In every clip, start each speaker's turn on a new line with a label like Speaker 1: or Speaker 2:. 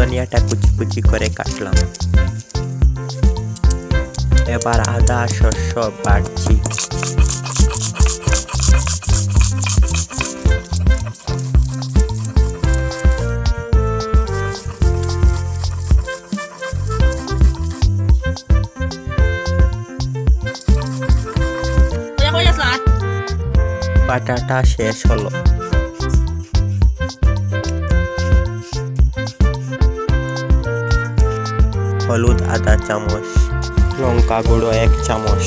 Speaker 1: ধনিয়াটা কুচি কুচি করে কাটলাম। এবার আদা শস্য বাটছি। বাটাটা শেষ হলো। হলুদ আধা চামচ, লঙ্কা গুঁড়ো 1 চামচ,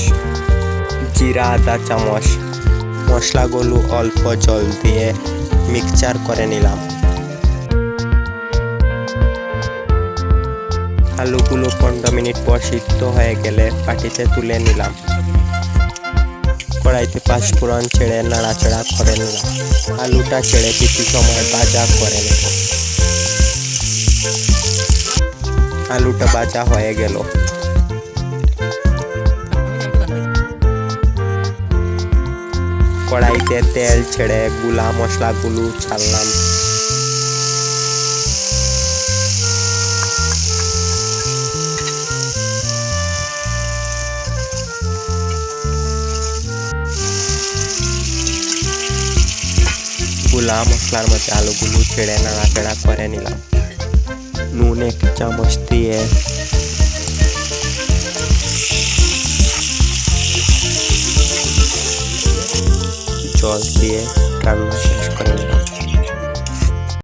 Speaker 1: জিরা আধা চামচ। মশলাগুলো অল্প জল দিয়ে মিক্সচার করে নিলাম। আলুগুলো 15 মিনিট পর সিদ্ধ হয়ে গেলে বাটিতে তুলে নিলাম। কড়াইতে 5 ফোড়ন ছেড়ে নাড়াচাড়া করে নিলাম। আলুটা ছেড়ে কিছু সময় ভাজা করে নেব। আলুটা ভাজা হয়ে গেল। কড়াইতে তেল ছেড়ে গুলা মশলাগুলো ছাড়লাম। গুলা মশলার মধ্যে আলুগুলো ছেড়ে নাড়াচাড়া করে নিলাম। নুন 1 চামচ দিয়ে জল দিয়ে রান্না শেষ করে নিলাম।